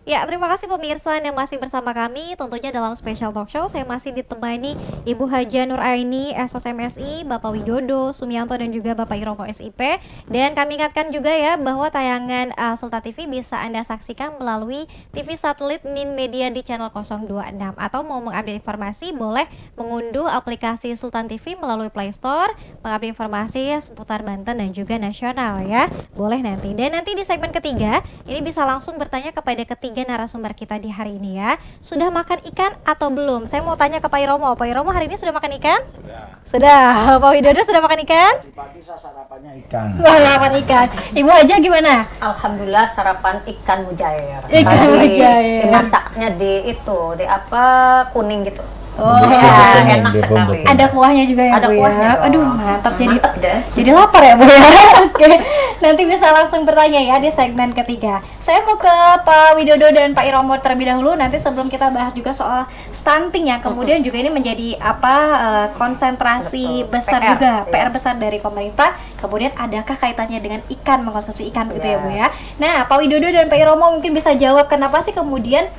Ya, terima kasih pemirsa yang masih bersama kami tentunya dalam special talk show. Saya masih ditemani Ibu Haja Nur Aini, SOSMSI, Bapak Widodo Sumianto dan juga Bapak Iromo SIP. Dan kami ingatkan juga ya bahwa tayangan Sultan TV bisa Anda saksikan melalui TV satelit Nin Media di channel 026 atau mau mengupdate informasi boleh mengunduh aplikasi Sultan TV melalui Play Store, mengupdate informasi seputar Banten dan juga nasional ya. Boleh nanti. Dan nanti di segmen ketiga ini bisa langsung bertanya kepada ketiga narasumber kita di hari ini ya. Sudah makan ikan atau belum? Saya mau tanya ke Pak Iromo. Pak Iromo hari ini sudah makan ikan? Sudah. Pak Widodo sudah makan ikan? Tadi pagi saya sarapannya ikan. Sarapan ikan. Ibu Haja gimana? Alhamdulillah sarapan ikan mujair. Ikan Tadi mujair. dimasaknya di apa kuning gitu. Oh, ya, enak sekali. ada kuahnya juga ya, Ada Bu kuahnya ya. dong. Aduh, mantap jadi Mantap deh. Jadi lapar ya, Bu ya. Oke. Nanti bisa langsung bertanya ya di segmen ketiga. Saya mau ke Pak Widodo dan Pak Iromo terlebih dahulu nanti sebelum kita bahas juga soal stunting ya. Kemudian juga ini menjadi konsentrasi Betul. besar PR, juga, iya. PR besar dari pemerintah. Kemudian adakah kaitannya dengan ikan, mengkonsumsi ikan gitu ya, Bu ya. Nah, Pak Widodo dan Pak Iromo mungkin bisa jawab kenapa sih kemudian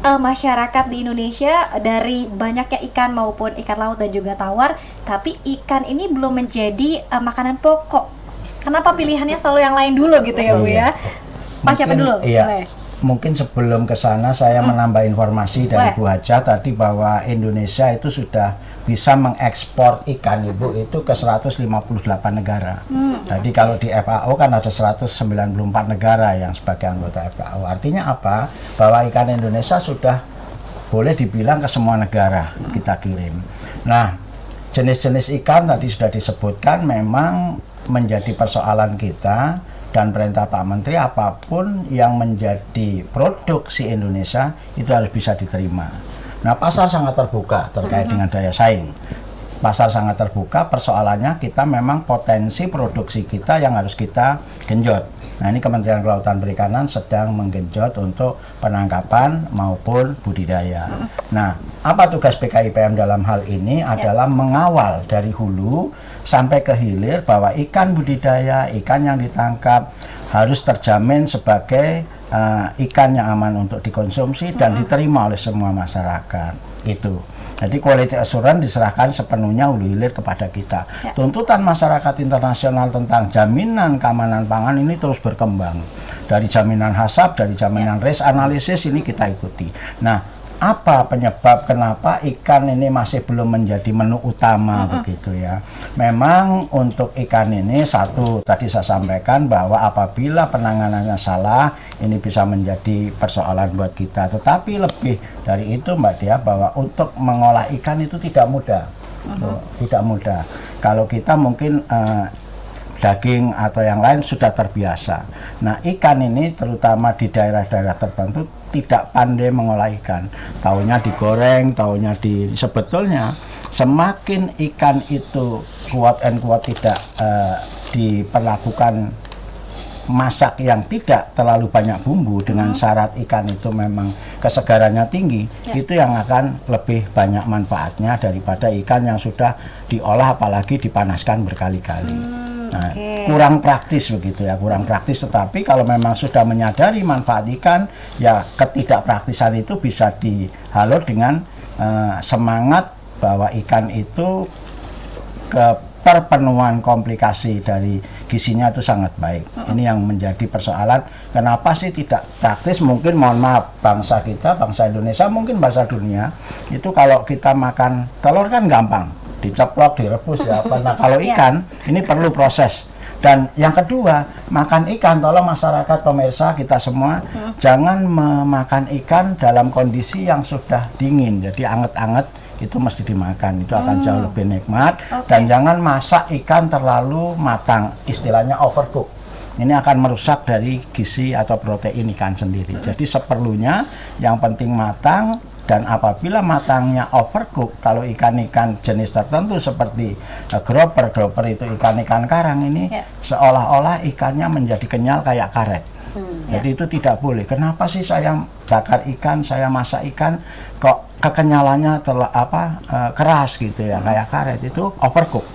masyarakat di Indonesia dari banyaknya ikan maupun ikan laut dan juga tawar, tapi ikan ini belum menjadi makanan pokok. Kenapa pilihannya selalu yang lain dulu gitu ya, Bu ya? Pak siapa dulu? Iya. Boleh. Mungkin sebelum ke sana saya menambah informasi dari Boleh. Bu Haja tadi bahwa Indonesia itu sudah bisa mengekspor ikan Ibu itu ke 158 negara. Jadi kalau di FAO kan ada 194 negara yang sebagai anggota FAO. Artinya apa? Bahwa ikan Indonesia sudah boleh dibilang ke semua negara kita kirim. Nah, jenis-jenis ikan tadi sudah disebutkan memang menjadi persoalan kita. Dan perintah Pak Menteri apapun yang menjadi produksi Indonesia itu harus bisa diterima. Nah, pasar sangat terbuka terkait dengan daya saing. Pasar sangat terbuka, persoalannya kita memang potensi produksi kita yang harus kita genjot. Nah, ini Kementerian Kelautan Perikanan sedang menggenjot untuk penangkapan maupun budidaya. Nah, apa tugas BKIPM dalam hal ini adalah mengawal dari hulu sampai ke hilir bahwa ikan budidaya, ikan yang ditangkap harus terjamin sebagai ikan yang aman untuk dikonsumsi dan diterima oleh semua masyarakat. Itu. Jadi quality assurance diserahkan sepenuhnya hulu hilir kepada kita. Tuntutan masyarakat internasional tentang jaminan keamanan pangan ini terus berkembang. Dari jaminan HACCP, dari jaminan risk analysis ini kita ikuti. Nah, apa penyebab kenapa ikan ini masih belum menjadi menu utama begitu ya? Memang untuk ikan ini satu tadi saya sampaikan bahwa apabila penanganannya salah ini bisa menjadi persoalan buat kita. Tetapi lebih dari itu Mbak Dia bahwa untuk mengolah ikan itu tidak mudah. Tidak mudah. Kalau kita mungkin daging atau yang lain sudah terbiasa. Nah, ikan ini terutama di daerah-daerah tertentu tidak pandai mengolah ikan. Taunya digoreng, taunya sebetulnya semakin ikan itu quote and quote tidak diperlakukan masak yang tidak terlalu banyak bumbu dengan syarat ikan itu memang kesegarannya tinggi, itu yang akan lebih banyak manfaatnya daripada ikan yang sudah diolah apalagi dipanaskan berkali-kali. Nah, kurang praktis begitu ya, kurang praktis. Tetapi kalau memang sudah menyadari manfaat ikan, ya ketidakpraktisan itu bisa dihalau dengan semangat bahwa ikan itu keterpenuhan komplikasi dari gizinya itu sangat baik. Ini yang menjadi persoalan. Kenapa sih tidak praktis? Mungkin mohon maaf bangsa kita, bangsa Indonesia, mungkin bangsa dunia itu kalau kita makan telur kan gampang. Diceplok, direbus ya apa. Nah, kalau ikan ini perlu proses. Dan yang kedua, makan ikan, tolong masyarakat pemirsa kita semua jangan memakan ikan dalam kondisi yang sudah dingin. Jadi anget-anget itu mesti dimakan, itu akan jauh lebih nikmat. Dan jangan masak ikan terlalu matang, istilahnya overcook. Ini akan merusak dari gizi atau protein ikan sendiri. Jadi seperlunya yang penting matang. Dan apabila matangnya overcook, kalau ikan-ikan jenis tertentu seperti grouper itu ikan-ikan karang ini seolah-olah ikannya menjadi kenyal kayak karet. Jadi itu tidak boleh. Kenapa sih saya bakar ikan, saya masak ikan kok kekenyalannya keras gitu ya, kayak karet? Itu overcook.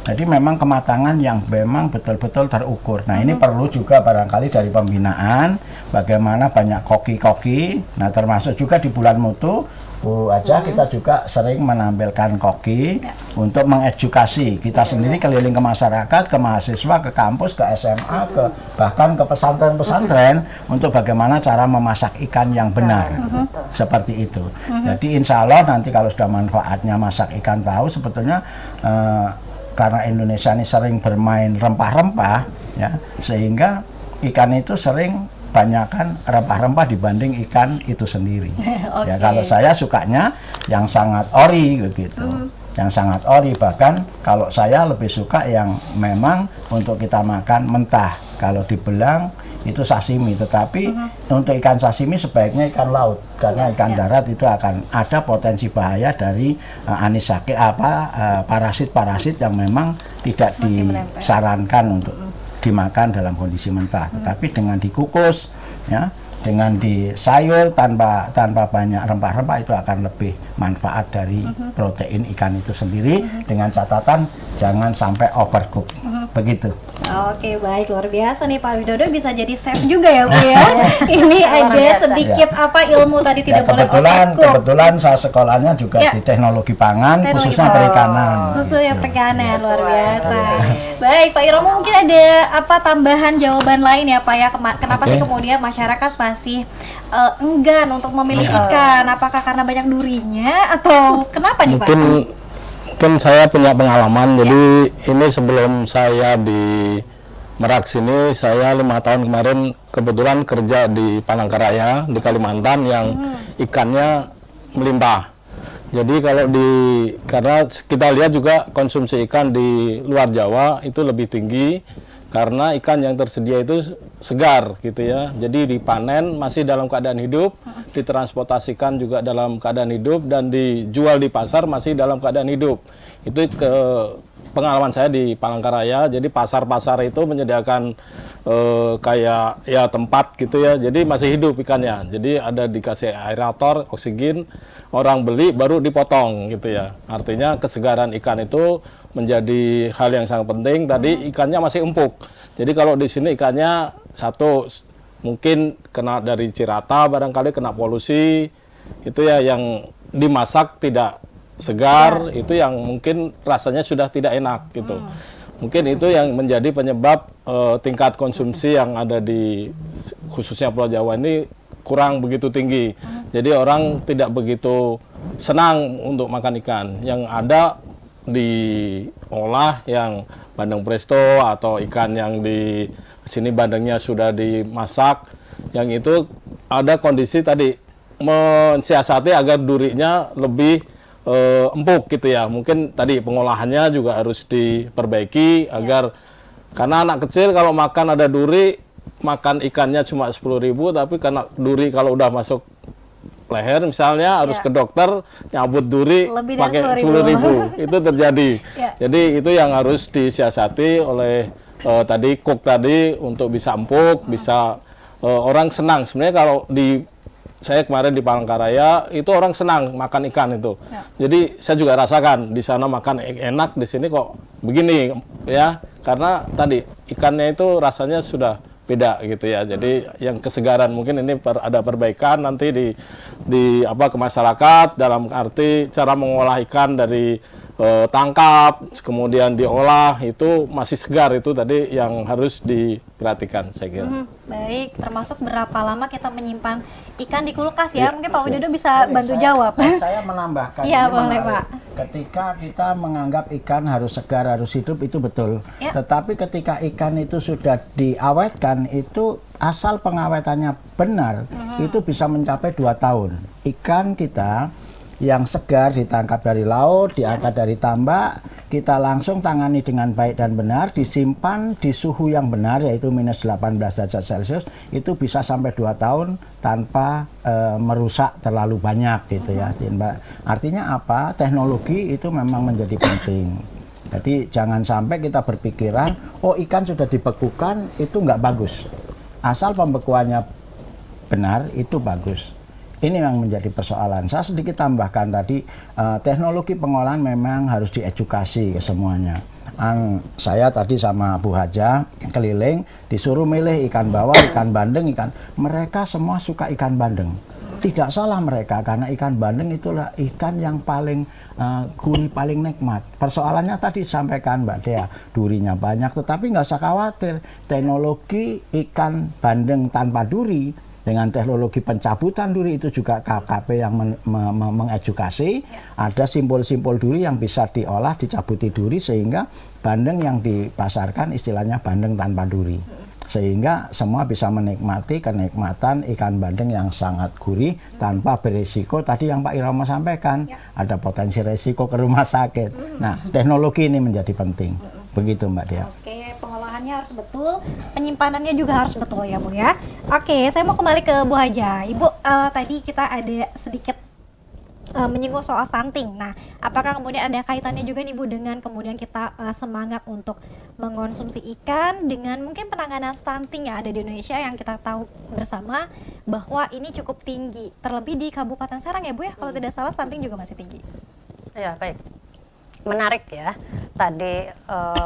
Jadi memang kematangan yang memang betul-betul terukur. Nah ini perlu juga barangkali dari pembinaan, bagaimana banyak koki-koki. Nah termasuk juga di bulan mutu, Bu Aja, kita juga sering menampilkan koki untuk mengedukasi kita sendiri keliling ke masyarakat, ke mahasiswa, ke kampus, ke SMA, bahkan ke pesantren-pesantren untuk bagaimana cara memasak ikan yang benar. Seperti itu. Jadi insya Allah nanti kalau sudah manfaatnya masak ikan tahu, sebetulnya karena Indonesia ini sering bermain rempah-rempah, ya, sehingga ikan itu sering banyakkan rempah-rempah dibanding ikan itu sendiri. Ya kalau saya sukanya yang sangat ori begitu, yang sangat ori, bahkan kalau saya lebih suka yang memang untuk kita makan mentah. Kalau dibelang itu sashimi, tetapi untuk ikan sashimi sebaiknya ikan laut karena ikan darat itu akan ada potensi bahaya dari anisake parasit-parasit yang memang tidak disarankan untuk dimakan dalam kondisi mentah, tetapi dengan dikukus, ya, dengan disayur tanpa banyak rempah-rempah itu akan lebih manfaat dari protein ikan itu sendiri, dengan catatan jangan sampai overcook, begitu. Oke, baik, luar biasa nih Pak Widodo, bisa jadi chef juga ya Bu ya. Ini ada biasa. sedikit ilmu tadi tidak boleh overcook. Kebetulan saya sekolahnya juga di teknologi pangan, khususnya perikanan. Khususnya gitu. perikanan, luar biasa. Baik, Pak Iromo, mungkin ada tambahan jawaban lain ya Pak ya, kenapa sih kemudian masyarakat masih enggan untuk memilih ikan? Apakah karena banyak durinya atau kenapa nih Pak? Mungkin saya punya pengalaman. Jadi ini sebelum saya di Merak sini, saya 5 tahun kemarin kebetulan kerja di Palangkaraya di Kalimantan yang ikannya melimpah. Jadi karena kita lihat juga konsumsi ikan di luar Jawa itu lebih tinggi karena ikan yang tersedia itu segar gitu ya. Jadi dipanen masih dalam keadaan hidup, ditransportasikan juga dalam keadaan hidup, dan dijual di pasar masih dalam keadaan hidup. Itu pengalaman saya di Palangkaraya. Jadi pasar-pasar itu menyediakan kayak ya tempat gitu ya. Jadi masih hidup ikannya. Jadi ada dikasih aerator, oksigen, orang beli baru dipotong gitu ya. Artinya kesegaran ikan itu menjadi hal yang sangat penting. Tadi ikannya masih empuk. Jadi kalau di sini ikannya satu mungkin kena dari cirata, barangkali kena polusi, itu ya yang dimasak tidak segar, itu yang mungkin rasanya sudah tidak enak gitu. Mungkin itu yang menjadi penyebab tingkat konsumsi yang ada di khususnya Pulau Jawa ini kurang begitu tinggi. Jadi orang tidak begitu senang untuk makan ikan. Yang ada diolah yang bandeng presto atau ikan yang di sini bandengnya sudah dimasak, yang itu ada kondisi tadi mensiasati agar durinya lebih empuk gitu ya. Mungkin tadi pengolahannya juga harus diperbaiki agar karena anak kecil kalau makan ada duri, makan ikannya cuma 10.000, tapi karena duri kalau udah masuk leher misalnya harus ke dokter nyabut duri pakai 10.000. Itu terjadi. Jadi itu yang harus disiasati oleh tadi cook tadi untuk bisa empuk, bisa orang senang. Sebenarnya kalau saya kemarin di Palangkaraya itu orang senang makan ikan itu. Jadi saya juga rasakan di sana makan enak, di sini kok begini ya, karena tadi ikannya itu rasanya sudah beda gitu ya. Jadi yang kesegaran mungkin ini ada perbaikan nanti ke masyarakat dalam arti cara mengolah ikan dari tangkap kemudian diolah itu masih segar, itu tadi yang harus diperhatikan saya kira. Baik, termasuk berapa lama kita menyimpan ikan di kulkas ya? Mungkin Pak Widodo bisa bantu jawab. Saya menambahkan. Iya boleh Pak. Ketika kita menganggap ikan harus segar, harus hidup, itu betul. Tetapi ketika ikan itu sudah diawetkan, itu asal pengawetannya benar, itu bisa mencapai 2 tahun. Ikan kita yang segar ditangkap dari laut, diangkat dari tambak, kita langsung tangani dengan baik dan benar, disimpan di suhu yang benar yaitu minus 18 derajat Celcius, itu bisa sampai 2 tahun tanpa merusak terlalu banyak gitu ya. Artinya apa? Teknologi itu memang menjadi penting. Jadi jangan sampai kita berpikiran, oh ikan sudah dibekukan itu nggak bagus. Asal pembekuannya benar itu bagus. Ini yang menjadi persoalan. Saya sedikit tambahkan tadi, teknologi pengolahan memang harus diedukasi ke semuanya. Saya tadi sama Bu Haja keliling disuruh milih ikan bawal, ikan bandeng, mereka semua suka ikan bandeng. Tidak salah mereka, karena ikan bandeng itulah ikan yang paling gurih, paling nikmat. Persoalannya tadi disampaikan Mbak Dea, durinya banyak, tetapi nggak usah khawatir. Teknologi ikan bandeng tanpa duri dengan teknologi pencabutan duri itu juga KKP yang mengedukasi. Ada simpul-simpul duri yang bisa diolah, dicabuti duri, sehingga bandeng yang dipasarkan istilahnya bandeng tanpa duri. Sehingga semua bisa menikmati kenikmatan ikan bandeng yang sangat gurih tanpa berisiko tadi yang Pak Iromo sampaikan, ada potensi resiko ke rumah sakit. Nah, teknologi ini menjadi penting. Begitu Mbak Dea. Oke, pengolahannya harus betul, penyimpanannya juga harus betul ya Bu ya. Oke, saya mau kembali ke Bu Haja. Ibu, tadi kita ada sedikit menyinggung soal stunting. Nah, apakah kemudian ada kaitannya juga nih Bu dengan kemudian kita semangat untuk mengonsumsi ikan dengan mungkin penanganan stunting yang ada di Indonesia yang kita tahu bersama bahwa ini cukup tinggi, terlebih di Kabupaten Serang ya Bu ya, kalau tidak salah stunting juga masih tinggi. Ya, baik. Menarik ya, tadi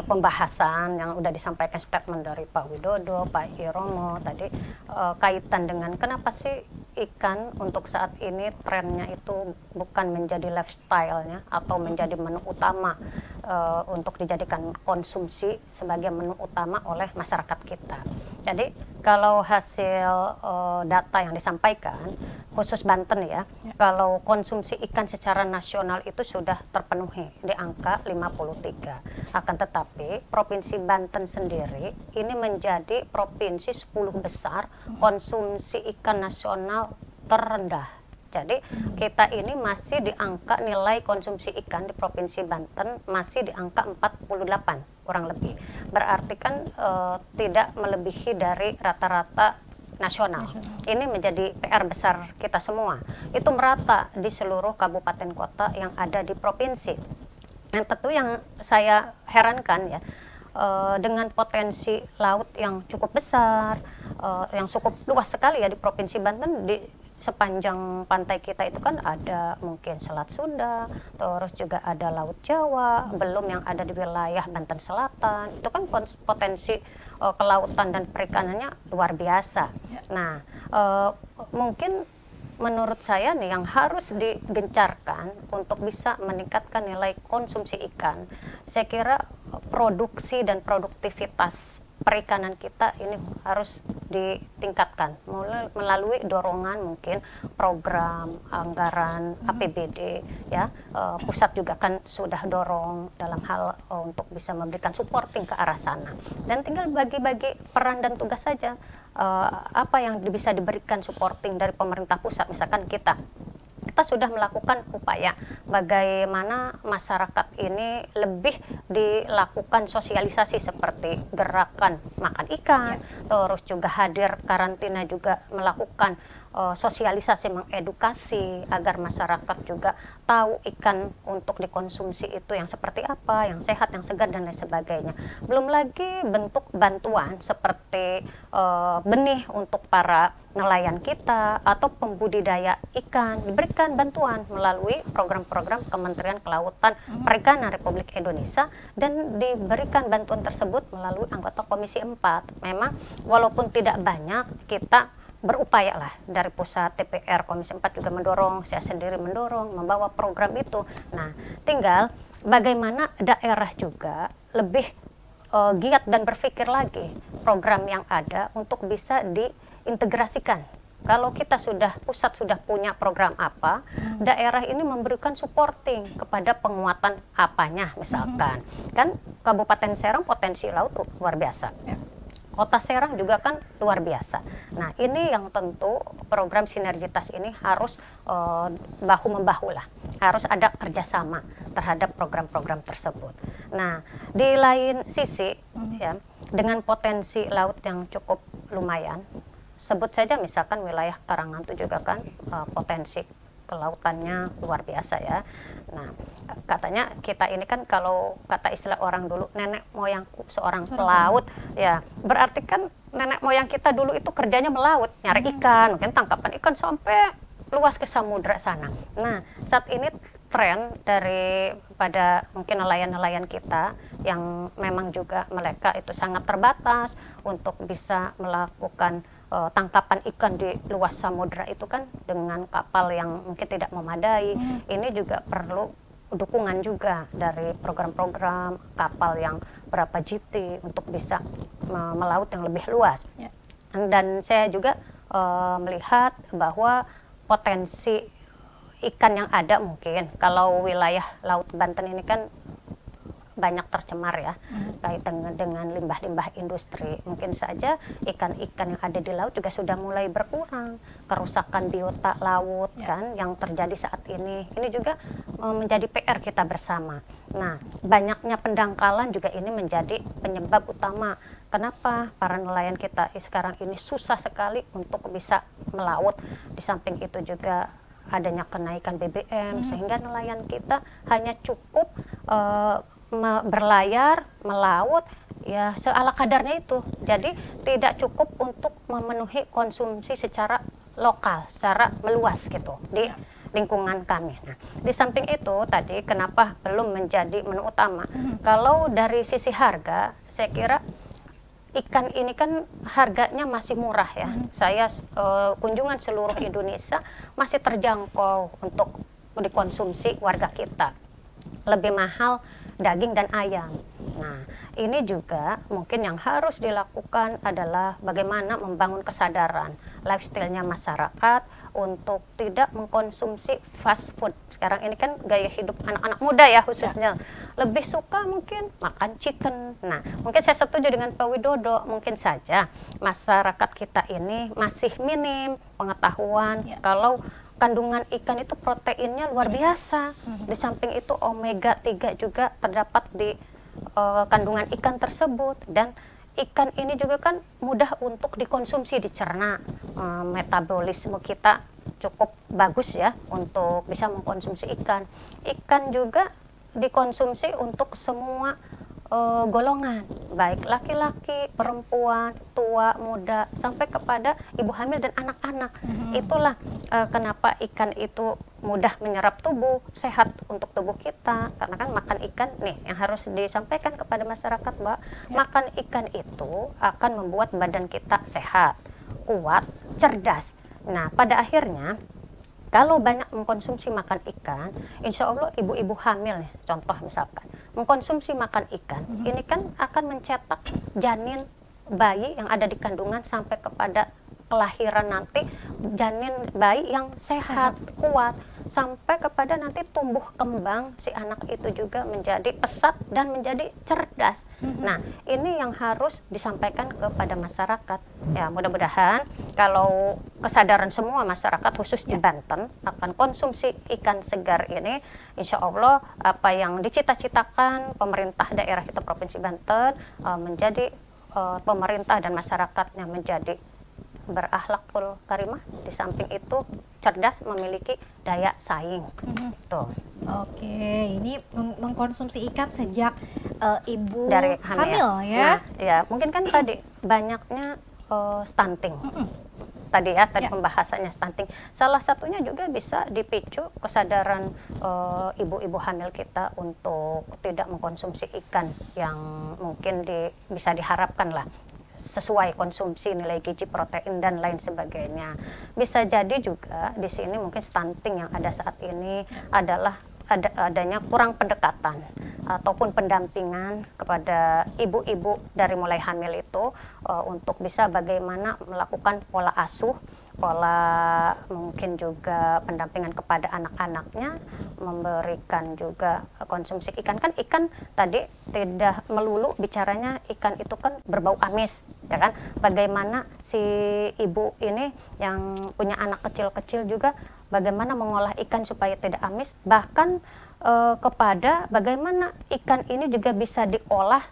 pembahasan yang udah disampaikan statement dari Pak Widodo, Pak Iromo tadi kaitan dengan kenapa sih ikan untuk saat ini trennya itu bukan menjadi lifestyle-nya atau menjadi menu utama untuk dijadikan konsumsi sebagai menu utama oleh masyarakat kita. Jadi kalau hasil data yang disampaikan khusus Banten ya, kalau konsumsi ikan secara nasional itu sudah terpenuhi di angka 53. Akan tetapi Provinsi Banten sendiri ini menjadi provinsi 10 besar konsumsi ikan nasional terendah. Jadi kita ini masih di angka nilai konsumsi ikan di Provinsi Banten masih di angka 48 kurang lebih. Berarti kan tidak melebihi dari rata-rata nasional. Ini menjadi PR besar kita semua. Itu merata di seluruh kabupaten kota yang ada di provinsi. Yang tentu yang saya herankan ya, dengan potensi laut yang cukup besar, yang cukup luas sekali ya di Provinsi Banten, di sepanjang pantai kita itu kan ada mungkin Selat Sunda, terus juga ada Laut Jawa, belum yang ada di wilayah Banten Selatan. Itu kan potensi kelautan dan perikanannya luar biasa. Nah, mungkin menurut saya nih yang harus digencarkan untuk bisa meningkatkan nilai konsumsi ikan, saya kira produksi dan produktivitas perikanan kita ini harus ditingkatkan melalui dorongan mungkin program anggaran APBD ya, pusat juga kan sudah dorong dalam hal untuk bisa memberikan supporting ke arah sana, dan tinggal bagi-bagi peran dan tugas saja, apa yang bisa diberikan supporting dari pemerintah pusat. Misalkan kita sudah melakukan upaya bagaimana masyarakat ini lebih dilakukan sosialisasi seperti gerakan makan ikan, terus juga hadir karantina juga melakukan sosialisasi, mengedukasi agar masyarakat juga tahu ikan untuk dikonsumsi itu yang seperti apa, yang sehat, yang segar dan lain sebagainya. Belum lagi bentuk bantuan seperti benih untuk para nelayan kita atau pembudidaya ikan, diberikan bantuan melalui program-program Kementerian Kelautan Perikanan Republik Indonesia, dan diberikan bantuan tersebut melalui anggota Komisi 4. Memang walaupun tidak banyak, kita berupaya lah dari pusat DPR, Komisi 4 juga mendorong, saya sendiri mendorong, membawa program itu. Nah, tinggal bagaimana daerah juga lebih giat dan berpikir lagi program yang ada untuk bisa diintegrasikan. Kalau kita pusat sudah punya program apa, daerah ini memberikan supporting kepada penguatan apanya, misalkan. Kan Kabupaten Serang potensi laut tuh luar biasa. Kota Serang juga kan luar biasa. Nah, ini yang tentu program sinergitas ini harus bahu-membahu lah. Harus ada kerjasama terhadap program-program tersebut. Nah, di lain sisi, ya, dengan potensi laut yang cukup lumayan, sebut saja misalkan wilayah Karangantu juga kan potensi kelautannya luar biasa ya. Nah, katanya kita ini kan kalau kata istilah orang dulu, nenek moyangku seorang pelaut, ya berarti kan nenek moyang kita dulu itu kerjanya melaut, nyari ikan, mungkin tangkapan ikan sampai luas ke samudra sana. Nah, saat ini tren dari kepada mungkin nelayan-nelayan kita yang memang juga mereka itu sangat terbatas untuk bisa melakukan tangkapan ikan di luas samudra itu kan dengan kapal yang mungkin tidak memadai. Ini juga perlu dukungan juga dari program-program kapal yang berapa GT untuk bisa melaut yang lebih luas. Dan saya juga melihat bahwa potensi ikan yang ada mungkin kalau wilayah Laut Banten ini kan banyak tercemar ya, kaitan dengan limbah-limbah industri. Mungkin saja ikan-ikan yang ada di laut juga sudah mulai berkurang, kerusakan biota laut kan yang terjadi saat ini. Ini juga menjadi PR kita bersama. Nah, banyaknya pendangkalan juga ini menjadi penyebab utama kenapa para nelayan kita sekarang ini susah sekali untuk bisa melaut. Di samping itu juga adanya kenaikan BBM sehingga nelayan kita hanya cukup berlayar, melaut ya seala kadarnya itu. Jadi tidak cukup untuk memenuhi konsumsi secara lokal, secara meluas gitu di lingkungan kami. Nah, di samping itu tadi kenapa belum menjadi menu utama? Kalau dari sisi harga, saya kira ikan ini kan harganya masih murah ya. Saya kunjungan seluruh Indonesia masih terjangkau untuk dikonsumsi warga kita. Lebih mahal daging dan ayam. Nah, ini juga mungkin yang harus dilakukan adalah bagaimana membangun kesadaran lifestyle-nya masyarakat untuk tidak mengkonsumsi fast food. Sekarang ini kan gaya hidup anak-anak muda ya khususnya. Lebih suka mungkin makan chicken. Nah, mungkin saya setuju dengan Pak Widodo, mungkin saja masyarakat kita ini masih minim pengetahuan kalau kandungan ikan itu proteinnya luar biasa. Di samping itu omega 3 juga terdapat di kandungan ikan tersebut, dan ikan ini juga kan mudah untuk dikonsumsi, dicerna. Metabolisme kita cukup bagus ya untuk bisa mengkonsumsi ikan. Ikan juga dikonsumsi untuk semua golongan, baik laki-laki, perempuan, tua, muda, sampai kepada ibu hamil dan anak-anak. Itulah kenapa ikan itu mudah menyerap tubuh, sehat untuk tubuh kita. Karena kan makan ikan nih yang harus disampaikan kepada masyarakat, Mbak. Makan ikan itu akan membuat badan kita sehat, kuat, cerdas. Nah, pada akhirnya kalau banyak mengkonsumsi makan ikan, insya Allah ibu-ibu hamil, contoh misalkan, mengkonsumsi makan ikan, ini kan akan mencetak janin bayi yang ada di kandungan sampai kepada kelahiran nanti, janin bayi yang sehat, kuat, sampai kepada nanti tumbuh kembang si anak itu juga menjadi pesat dan menjadi cerdas. Nah, ini yang harus disampaikan kepada masyarakat. Ya, mudah-mudahan kalau kesadaran semua masyarakat khusus di Banten akan konsumsi ikan segar ini, insya Allah apa yang dicita-citakan pemerintah daerah kita Provinsi Banten menjadi pemerintah dan masyarakatnya menjadi berakhlakul karimah, di samping itu cerdas, memiliki daya saing. Tuh. Oke, ini mengkonsumsi ikan sejak ibu Dari hamil ya. Nah, ya mungkin kan tadi banyaknya stunting. Tadi pembahasannya stunting. Salah satunya juga bisa dipicu kesadaran ibu-ibu hamil kita untuk tidak mengkonsumsi ikan yang mungkin bisa diharapkan lah sesuai konsumsi nilai gizi, protein dan lain sebagainya. Bisa jadi juga di sini mungkin stunting yang ada saat ini adalah adanya kurang pendekatan ataupun pendampingan kepada ibu-ibu dari mulai hamil itu untuk bisa bagaimana melakukan pola asuh, pola mungkin juga pendampingan kepada anak-anaknya, memberikan juga konsumsi ikan. Kan ikan tadi tidak melulu bicaranya ikan itu kan berbau amis, ya kan? Bagaimana si ibu ini yang punya anak kecil-kecil juga bagaimana mengolah ikan supaya tidak amis, bahkan kepada bagaimana ikan ini juga bisa diolah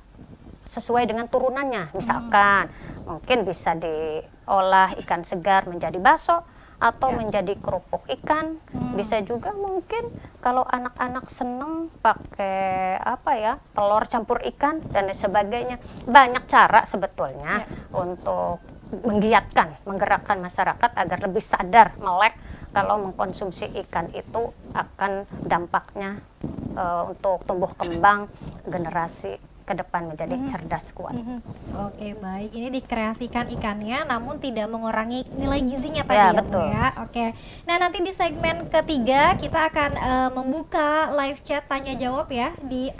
sesuai dengan turunannya. Misalkan mungkin bisa diolah ikan segar menjadi bakso atau menjadi kerupuk ikan. Bisa juga mungkin kalau anak-anak seneng pakai telur campur ikan dan sebagainya. Banyak cara sebetulnya untuk menggiatkan, menggerakkan masyarakat agar lebih sadar melek kalau mengkonsumsi ikan itu akan dampaknya untuk tumbuh kembang generasi ke depan menjadi cerdas kuat. Oke, baik. Ini dikreasikan ikannya namun tidak mengurangi nilai gizinya tadi Ya, ya, Bu, betul. ya. Oke. Nah, nanti di segmen ketiga kita akan membuka live chat tanya jawab ya di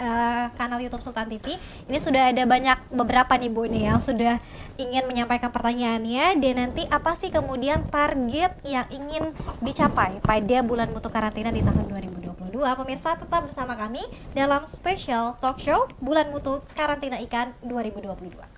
kanal YouTube Sultan TV. Ini sudah ada beberapa nih Bu nih yang sudah ingin menyampaikan pertanyaannya, dan nanti apa sih kemudian target yang ingin dicapai pada bulan mutu karantina di tahun 2022. Pemirsa tetap bersama kami dalam special talk show Bulan Mutu Karantina Ikan 2022.